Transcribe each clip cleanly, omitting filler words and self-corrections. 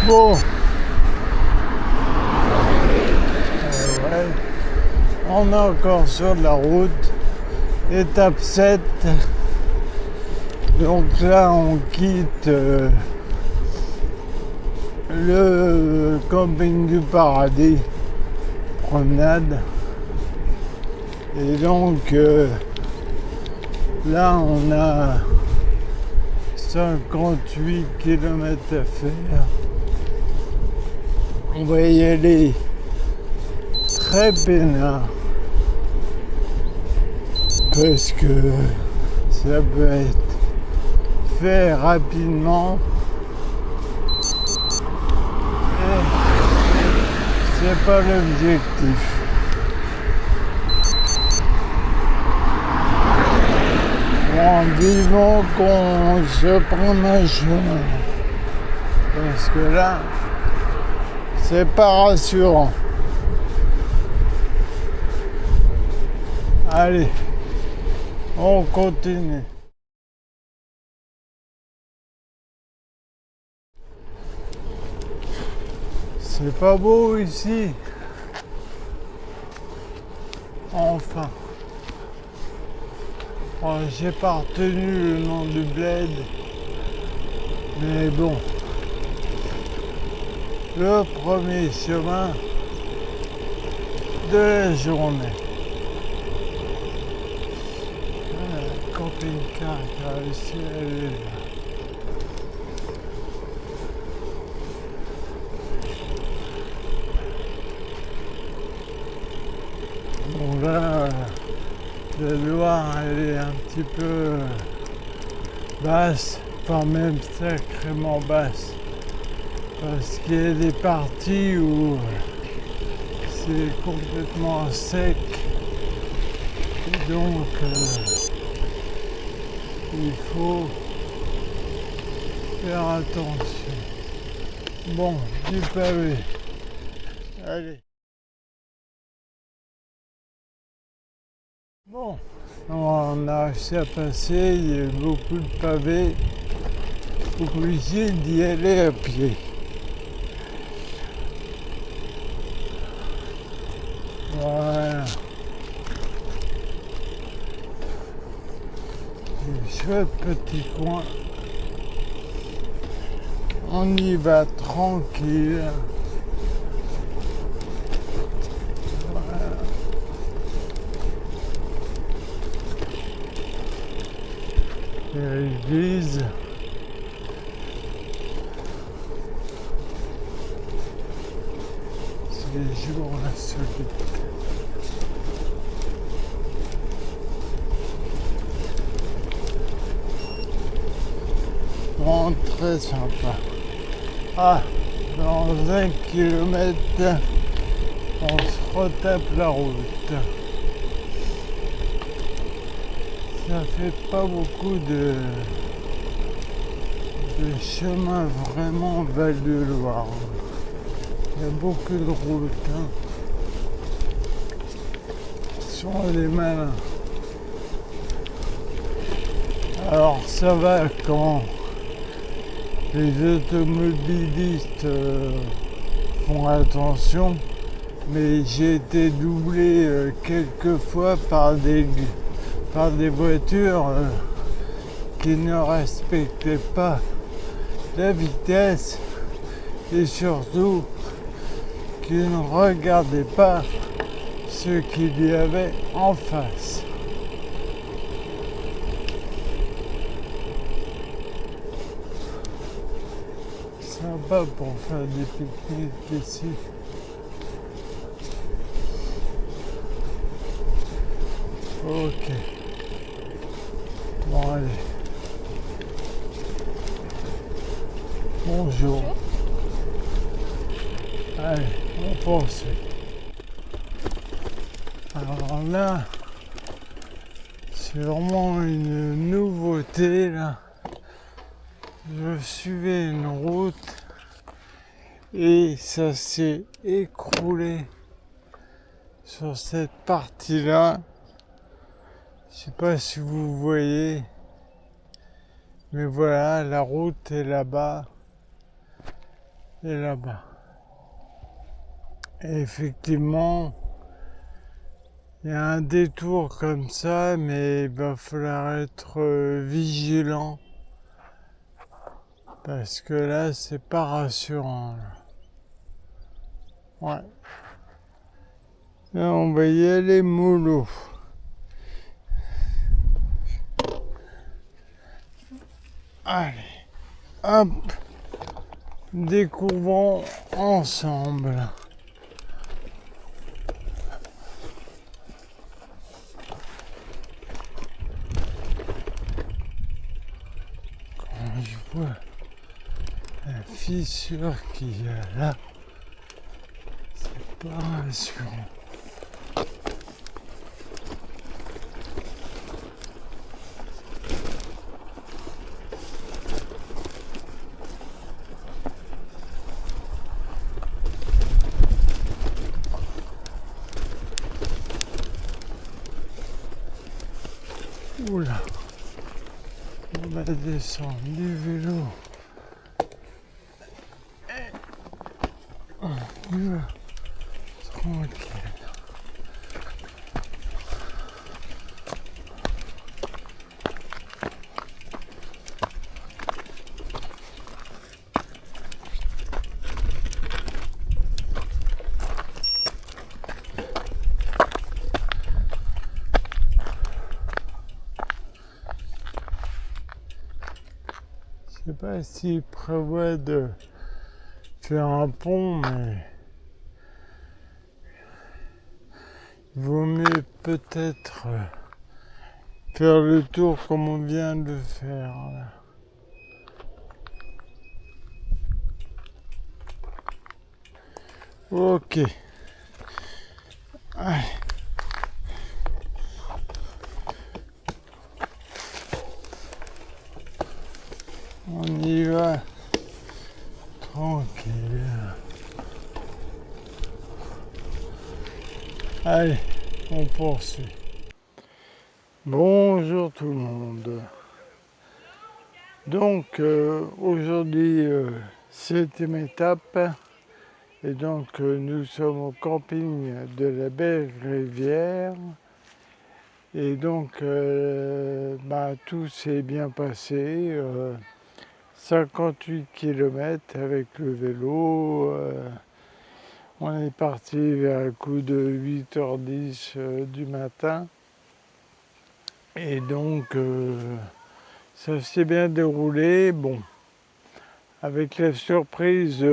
Bon, ouais. On est encore sur la route, étape 7. Donc là, on quitte le camping du paradis, promenade. Et donc là, on a 58 km à faire. On va y aller très peinard parce que ça peut être fait rapidement et c'est pas l'objectif. En vivant qu'on se prenne un chemin parce que là c'est pas rassurant. Allez, on continue. C'est pas beau ici. Enfin. Oh, j'ai pas retenu le nom du bled. Mais bon. Le premier chemin de la journée. Camping-car qui a réussi à aller là. Bon là, la Loire elle est un petit peu basse, enfin même sacrément basse. Parce qu'il y a des parties où c'est complètement sec. Et donc il faut faire attention. Bon, du pavé. Allez. Bon, on a réussi à passer, il y a eu beaucoup de pavés. Obligé d'y aller à pied. Voilà. Des chouettes petits coins. On y va tranquille. Voilà. L'église. C'est les jours insolites. Bon, très sympa. Ah, dans 1 kilomètre, on se retape la route. Ça fait pas beaucoup de chemin vraiment Val-de-Loire. Il y a beaucoup de routes. Ils sont les malins. Alors ça va quand les automobilistes font attention, mais j'ai été doublé quelques fois par des voitures qui ne respectaient pas la vitesse et surtout qui ne regardaient pas ce qu'il y avait en face. Sympa pour faire des pique-niques ici. Ok. Bon allez. Bonjour. Allez, on poursuit. Alors là, c'est vraiment une nouveauté là. Je suivais une route et ça s'est écroulé sur cette partie-là. Je sais pas si vous voyez, mais voilà, la route est là-bas. et là-bas. Et effectivement, il y a un détour comme ça, mais il va falloir être vigilant parce que là, c'est pas rassurant. Là. Ouais. Là, on va y aller mollo. Allez, hop, découvrons ensemble. Quand je vois la fissure qu'il y a là, c'est pas rassurant. Oula, on va descendre du vélo. On y va, tranquille. Je sais pas s'il prévoit de faire un pont, mais il vaut mieux peut-être faire le tour comme on vient de le faire. Là. Ok. Allez. On y va. Tranquille. Allez, on poursuit. Bonjour tout le monde. Donc aujourd'hui, 7e étape. Et donc nous sommes au camping de la Belle Rivière. Et donc tout s'est bien passé. 58 km avec le vélo. On est parti vers le coup de 8h10 du matin. Et donc, ça s'est bien déroulé. Bon, avec la surprise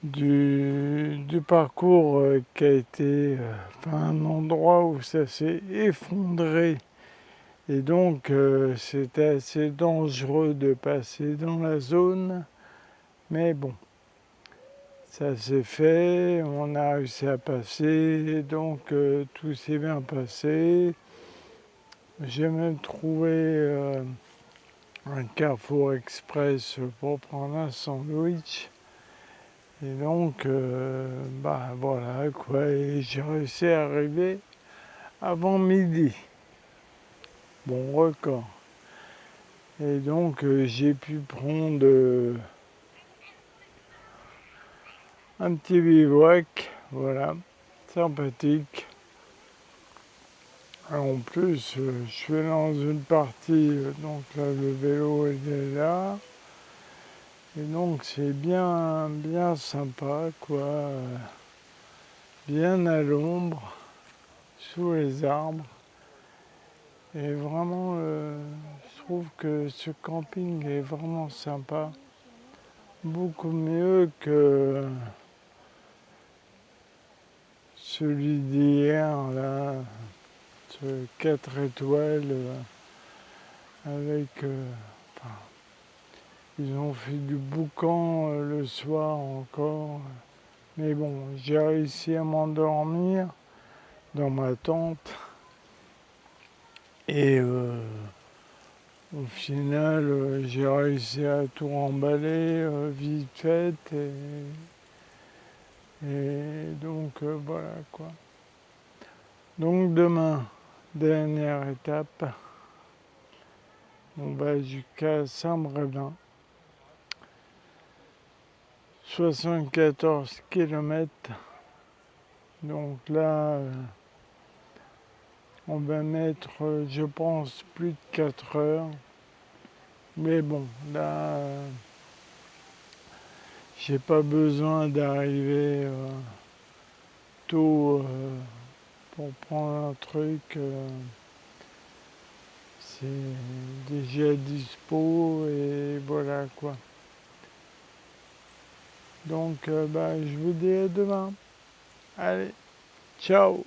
du parcours qui a été un endroit où ça s'est effondré. Et donc, c'était assez dangereux de passer dans la zone. Mais bon. Ça s'est fait, on a réussi à passer, donc tout s'est bien passé. J'ai même trouvé un Carrefour Express pour prendre un sandwich. Et donc, voilà quoi, et j'ai réussi à arriver avant midi. Bon record. Et donc, j'ai pu prendre un petit bivouac, voilà, sympathique. En plus, je suis dans une partie, donc là le vélo est là. Et donc c'est bien, bien sympa, quoi. Bien à l'ombre, sous les arbres. Et vraiment, je trouve que ce camping est vraiment sympa. Beaucoup mieux que celui d'hier, là, ce 4 étoiles, avec... ils ont fait du boucan le soir encore. Mais bon, j'ai réussi à m'endormir dans ma tente. Et au final, j'ai réussi à tout remballer vite fait. Et donc voilà quoi. Donc demain, dernière étape, on va jusqu'à Saint-Brévin. 74 km. Donc là, on va mettre, je pense, plus de 4 heures. Mais bon, là, j'ai pas besoin d'arriver tôt pour prendre un truc. C'est déjà dispo et voilà quoi. Donc je vous dis à demain. Allez, ciao!